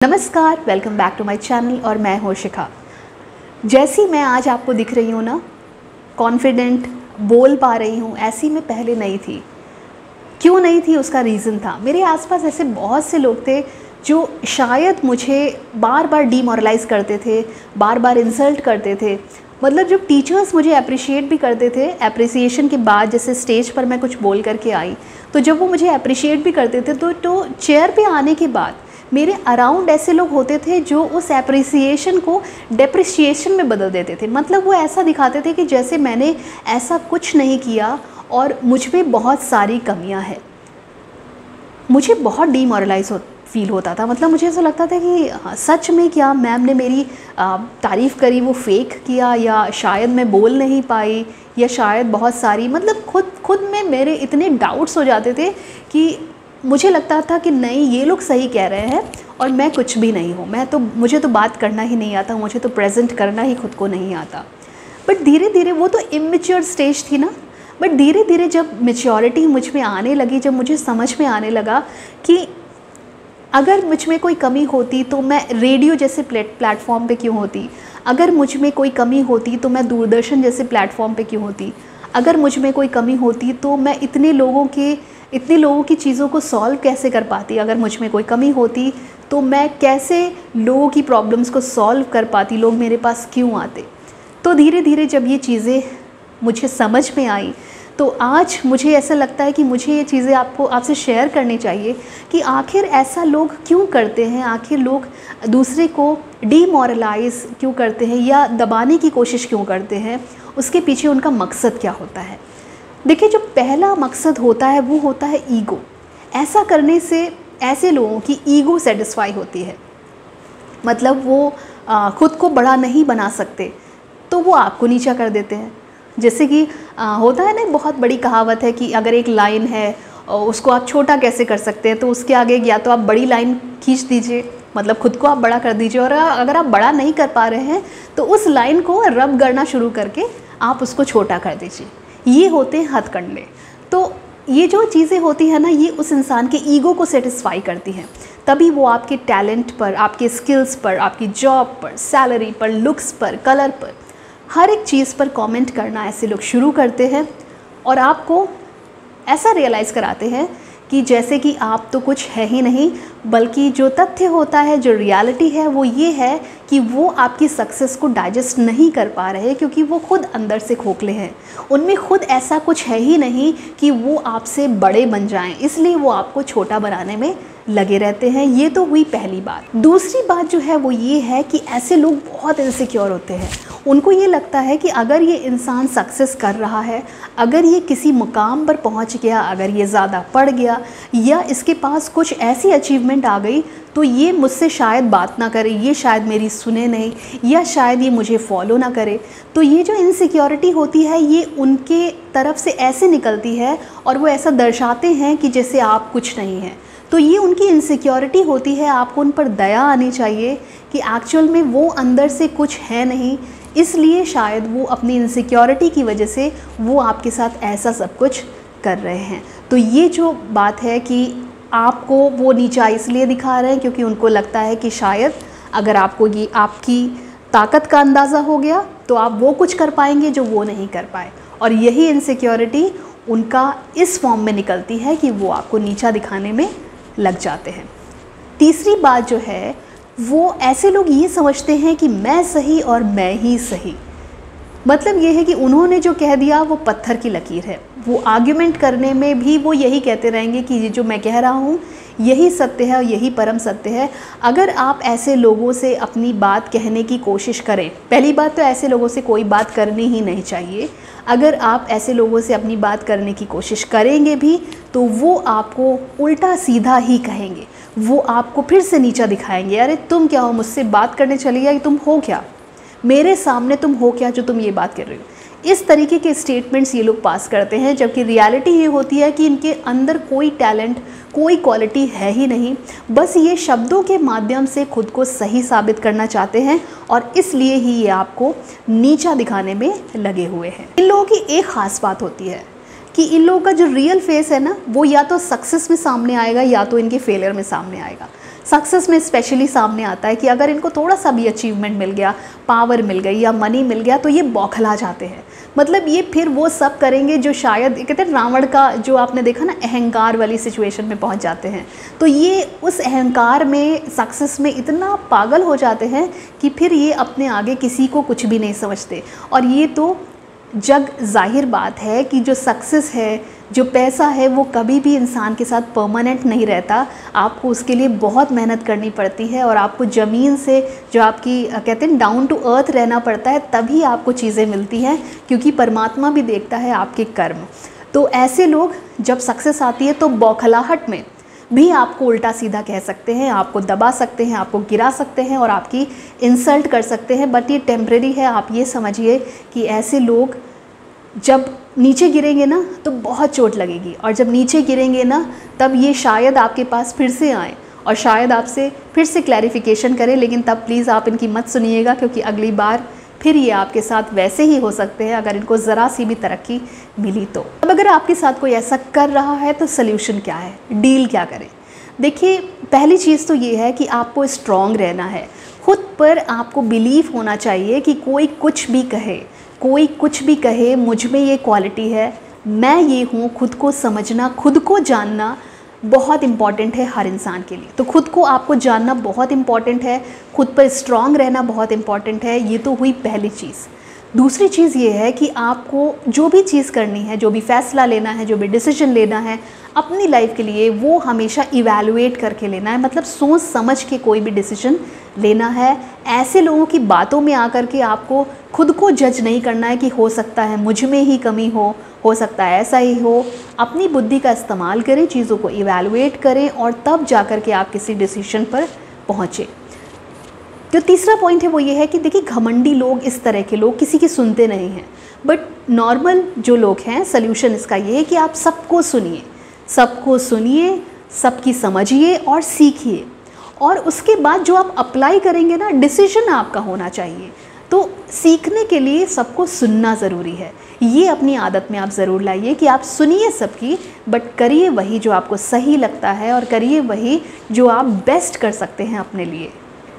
नमस्कार, welcome back to my channel और मैं हूँ शिखा। जैसी मैं आज आपको दिख रही हूँ ना, कॉन्फिडेंट बोल पा रही हूँ, ऐसी मैं पहले नहीं थी। क्यों नहीं थी उसका रीज़न था, मेरे आसपास ऐसे बहुत से लोग थे जो शायद मुझे बार बार डीमोरलाइज़ करते थे, बार बार इंसल्ट करते थे। मतलब जब टीचर्स मुझे अप्रिशिएट भी करते थे, अप्रिसिएशन के बाद जैसे स्टेज पर मैं कुछ बोल करके आई, तो जब वो मुझे अप्रिशिएट भी करते थे तो चेयर पे आने के बाद मेरे अराउंड ऐसे लोग होते थे जो उस एप्रिसिएशन को डेप्रिसिएशन में बदल देते थे। मतलब वो ऐसा दिखाते थे कि जैसे मैंने ऐसा कुछ नहीं किया और मुझ में बहुत सारी कमियां हैं। मुझे बहुत डीमोरलाइज फील होता था। मतलब मुझे ऐसा लगता था कि सच में क्या मैम ने मेरी तारीफ़ करी वो फेक किया, या शायद मैं बोल नहीं पाई, या शायद बहुत सारी मतलब खुद में मेरे इतने डाउट्स हो जाते थे कि मुझे लगता था कि नहीं, ये लोग सही कह रहे हैं और मैं कुछ भी नहीं हूँ। मुझे तो बात करना ही नहीं आता, मुझे तो प्रेजेंट करना ही खुद को नहीं आता। बट धीरे धीरे वो तो इमेच्योर स्टेज थी ना, बट धीरे धीरे जब मैच्योरिटी मुझ में आने लगी, जब मुझे समझ में आने लगा कि अगर मुझ में कोई कमी होती तो मैं रेडियो जैसे प्लेटफॉर्म पे क्यों होती, अगर मुझ में कोई कमी होती तो मैं दूरदर्शन जैसे प्लेटफॉर्म पे क्यों होती, अगर मुझ में कोई कमी होती तो मैं इतने लोगों की चीज़ों को सॉल्व कैसे कर पाती, अगर मुझ में कोई कमी होती तो मैं कैसे लोगों की प्रॉब्लम्स को सॉल्व कर पाती, लोग मेरे पास क्यों आते। तो धीरे धीरे जब ये चीज़ें मुझे समझ में आई तो आज मुझे ऐसा लगता है कि मुझे ये चीज़ें आपसे शेयर करनी चाहिए कि आखिर ऐसा लोग क्यों करते हैं, आखिर लोग दूसरे को डीमोरलाइज क्यों करते हैं या दबाने की कोशिश क्यों करते हैं, उसके पीछे उनका मकसद क्या होता है। देखिए, जो पहला मकसद होता है वो होता है ईगो। ऐसा करने से ऐसे लोगों की ईगो सेटिस्फाई होती है। मतलब वो खुद को बड़ा नहीं बना सकते तो वो आपको नीचा कर देते हैं। जैसे कि होता है ना, बहुत बड़ी कहावत है कि अगर एक लाइन है उसको आप छोटा कैसे कर सकते हैं, तो उसके आगे या तो आप बड़ी लाइन खींच दीजिए, मतलब खुद को आप बड़ा कर दीजिए, और अगर आप बड़ा नहीं कर पा रहे हैं तो उस लाइन को रब करना शुरू करके आप उसको छोटा कर दीजिए। ये होते हैं हथकंडे। तो ये जो चीज़ें होती हैं ना, ये उस इंसान के ईगो को सेटिस्फाई करती हैं। तभी वो आपके टैलेंट पर, आपके स्किल्स पर, आपकी जॉब पर, सैलरी पर, लुक्स पर, कलर पर, हर एक चीज़ पर कमेंट करना ऐसे लोग शुरू करते हैं और आपको ऐसा रियलाइज़ कराते हैं कि जैसे कि आप तो कुछ है ही नहीं, बल्कि जो तथ्य होता है, जो रियलिटी है, वो ये है कि वो आपकी सक्सेस को डाइजेस्ट नहीं कर पा रहे क्योंकि वो खुद अंदर से खोखले हैं। उनमें खुद ऐसा कुछ है ही नहीं कि वो आपसे बड़े बन जाएं, इसलिए वो आपको छोटा बनाने में लगे रहते हैं। ये तो हुई पहली बात। दूसरी बात जो है वो ये है कि ऐसे लोग बहुत इनसिक्योर होते हैं। उनको ये लगता है कि अगर ये इंसान सक्सेस कर रहा है, अगर ये किसी मुकाम पर पहुंच गया, अगर ये ज़्यादा पढ़ गया या इसके पास कुछ ऐसी अचीवमेंट आ गई, तो ये मुझसे शायद बात ना करे, ये शायद मेरी सुने नहीं, या शायद ये मुझे फॉलो ना करे। तो ये जो इनसिक्योरिटी होती है ये उनके तरफ से ऐसे निकलती है और वो ऐसा दर्शाते हैं कि जैसे आप कुछ नहीं हैं। तो ये उनकी इनसिक्योरिटी होती है। आपको उन पर दया आनी चाहिए कि एक्चुअल में वो अंदर से कुछ है नहीं, इसलिए शायद वो अपनी इनसिक्योरिटी की वजह से वो आपके साथ ऐसा सब कुछ कर रहे हैं। तो ये जो बात है कि आपको वो नीचा इसलिए दिखा रहे हैं क्योंकि उनको लगता है कि शायद अगर आपको ये आपकी ताकत का अंदाज़ा हो गया तो आप वो कुछ कर पाएंगे जो वो नहीं कर पाए, और यही इनसिक्योरिटी उनका इस फॉर्म में निकलती है कि वो आपको नीचा दिखाने में लग जाते हैं। तीसरी बात जो है वो ऐसे लोग ये समझते हैं कि मैं सही और मैं ही सही। मतलब ये है कि उन्होंने जो कह दिया वो पत्थर की लकीर है। वो आर्ग्यूमेंट करने में भी वो यही कहते रहेंगे कि ये जो मैं कह रहा हूँ यही सत्य है और यही परम सत्य है। अगर आप ऐसे लोगों से अपनी बात कहने की कोशिश करें, पहली बात तो ऐसे लोगों से कोई बात करनी ही नहीं चाहिए। अगर आप ऐसे लोगों से अपनी बात करने की कोशिश करेंगे भी तो वो आपको उल्टा सीधा ही कहेंगे, वो आपको फिर से नीचा दिखाएंगे। अरे तुम क्या हो, मुझसे बात करने चली आई, तुम हो क्या, मेरे सामने तुम हो क्या जो तुम ये बात कर रहे हो। इस तरीके के स्टेटमेंट्स ये लोग पास करते हैं, जबकि रियलिटी ये होती है कि इनके अंदर कोई टैलेंट, कोई क्वालिटी है ही नहीं। बस ये शब्दों के माध्यम से खुद को सही साबित करना चाहते हैं और इसलिए ही ये आपको नीचा दिखाने में लगे हुए हैं। इन लोगों की एक ख़ास बात होती है कि इन लोगों का जो रियल फेस है ना, वो या तो सक्सेस में सामने आएगा या तो इनके फेलियर में सामने आएगा। सक्सेस में स्पेशली सामने आता है कि अगर इनको थोड़ा सा भी अचीवमेंट मिल गया, पावर मिल गई या मनी मिल गया तो ये बौखला जाते हैं। मतलब ये फिर वो सब करेंगे जो शायद कहते हैं रावण का जो आपने देखा ना, अहंकार वाली सिचुएशन में पहुंच जाते हैं। तो ये उस अहंकार में, सक्सेस में इतना पागल हो जाते हैं कि फिर ये अपने आगे किसी को कुछ भी नहीं समझते। और ये तो जग जाहिर बात है कि जो सक्सेस है, जो पैसा है, वो कभी भी इंसान के साथ परमानेंट नहीं रहता। आपको उसके लिए बहुत मेहनत करनी पड़ती है और आपको ज़मीन से जो आपकी कहते हैं डाउन टू अर्थ रहना पड़ता है, तभी आपको चीज़ें मिलती हैं, क्योंकि परमात्मा भी देखता है आपके कर्म। तो ऐसे लोग जब सक्सेस आती है तो बौखलाहट में भी आपको उल्टा सीधा कह सकते हैं, आपको दबा सकते हैं, आपको गिरा सकते हैं और आपकी इंसल्ट कर सकते हैं। बट ये टेम्परेरी है। आप ये समझिए कि ऐसे लोग जब नीचे गिरेंगे ना तो बहुत चोट लगेगी, और जब नीचे गिरेंगे ना तब ये शायद आपके पास फिर से आएँ और शायद आपसे फिर से क्लैरिफिकेशन करें। लेकिन तब प्लीज़ आप इनकी मत सुनिएगा, क्योंकि अगली बार फिर ये आपके साथ वैसे ही हो सकते हैं अगर इनको ज़रा सी भी तरक्की मिली तो। अब अगर आपके साथ कोई ऐसा कर रहा है तो सल्यूशन क्या है, डील क्या करें? देखिए, पहली चीज़ तो ये है कि आपको स्ट्रॉन्ग रहना है। खुद पर आपको बिलीव होना चाहिए कि कोई कुछ भी कहे, कोई कुछ भी कहे, मुझ में ये क्वालिटी है, मैं ये हूँ। खुद को समझना, खुद को जानना बहुत इम्पॉर्टेंट है हर इंसान के लिए। तो खुद को आपको जानना बहुत इम्पॉर्टेंट है, खुद पर स्ट्रॉन्ग रहना बहुत इम्पॉर्टेंट है। ये तो हुई पहली चीज़। दूसरी चीज़ ये है कि आपको जो भी चीज़ करनी है, जो भी फ़ैसला लेना है, जो भी डिसीजन लेना है अपनी लाइफ के लिए, वो हमेशा इवैल्यूएट करके लेना है। मतलब सोच समझ के कोई भी डिसीजन लेना है। ऐसे लोगों की बातों में आकर के आपको खुद को जज नहीं करना है कि हो सकता है मुझ में ही कमी हो सकता है ऐसा ही हो। अपनी बुद्धि का इस्तेमाल करें, चीज़ों को इवैल्यूएट करें और तब जा कर के आप किसी डिसीजन पर पहुँचें। जो तीसरा पॉइंट है वो ये है कि देखिए, घमंडी लोग, इस तरह के लोग किसी की सुनते नहीं हैं। बट नॉर्मल जो लोग हैं, सल्यूशन इसका ये है कि आप सबको सुनिए, सबकी समझिए और सीखिए। और उसके बाद जो आप अप्लाई करेंगे ना, डिसीजन आपका होना चाहिए। तो सीखने के लिए सबको सुनना ज़रूरी है। ये अपनी आदत में आप ज़रूर लाइए कि आप सुनिए सबकी, बट करिए वही जो आपको सही लगता है और करिए वही जो आप बेस्ट कर सकते हैं अपने लिए।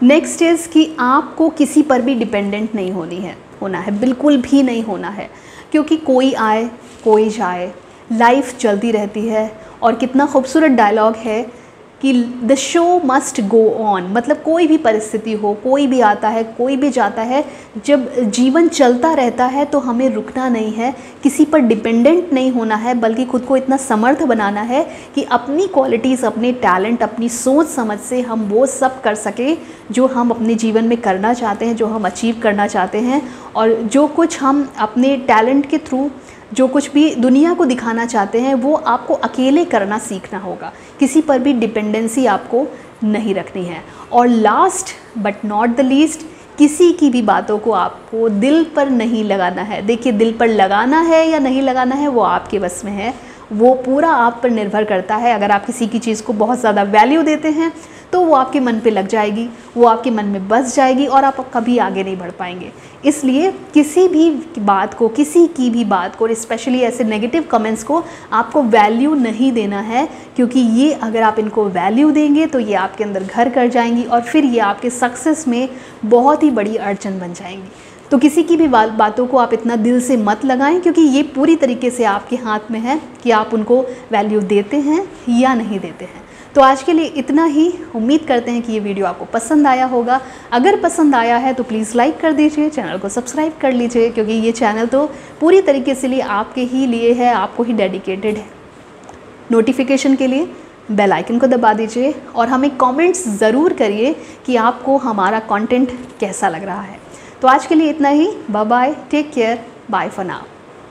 नेक्स्ट इज़ कि आपको किसी पर भी डिपेंडेंट नहीं होना है, बिल्कुल भी नहीं होना है। क्योंकि कोई आए कोई जाए, लाइफ चलती रहती है। और कितना खूबसूरत डायलॉग है कि the show must go on. मतलब कोई भी परिस्थिति हो, कोई भी आता है, कोई भी जाता है, जब जीवन चलता रहता है तो हमें रुकना नहीं है, किसी पर डिपेंडेंट नहीं होना है, बल्कि खुद को इतना समर्थ बनाना है कि अपनी क्वालिटीज़, अपने टैलेंट, अपनी सोच समझ से हम वो सब कर सकें जो हम अपने जीवन में करना चाहते हैं, जो हम अचीव करना चाहते हैं। और जो कुछ हम अपने टैलेंट के थ्रू, जो कुछ भी दुनिया को दिखाना चाहते हैं, वो आपको अकेले करना सीखना होगा। किसी पर भी डिपेंडेंसी आपको नहीं रखनी है। और last but not the least, किसी की भी बातों को आपको दिल पर नहीं लगाना है। देखिए, दिल पर लगाना है या नहीं लगाना है वो आपके बस में है, वो पूरा आप पर निर्भर करता है। अगर आप किसी की चीज़ को बहुत ज़्यादा वैल्यू देते हैं तो वो आपके मन पे लग जाएगी, वो आपके मन में बस जाएगी और आप कभी आगे नहीं बढ़ पाएंगे। इसलिए किसी भी बात को, किसी की भी बात को, और स्पेशली ऐसे नेगेटिव कमेंट्स को आपको वैल्यू नहीं देना है। क्योंकि ये अगर आप इनको वैल्यू देंगे तो ये आपके अंदर घर कर जाएंगी और फिर ये आपके सक्सेस में बहुत ही बड़ी अड़चन बन जाएंगी। तो किसी की भी बातों को आप इतना दिल से मत लगाएं, क्योंकि ये पूरी तरीके से आपके हाथ में है कि आप उनको वैल्यू देते हैं या नहीं देते हैं। तो आज के लिए इतना ही। उम्मीद करते हैं कि ये वीडियो आपको पसंद आया होगा। अगर पसंद आया है तो प्लीज़ लाइक कर दीजिए, चैनल को सब्सक्राइब कर लीजिए, क्योंकि ये चैनल तो पूरी तरीके से लिए आपके ही लिए है, आपको ही डेडिकेटेड है। नोटिफिकेशन के लिए बेल आइकन को दबा दीजिए और हमें कमेंट्स ज़रूर करिए कि आपको हमारा कंटेंट कैसा लग रहा है। तो आज के लिए इतना ही। Bye bye, take care, bye for now.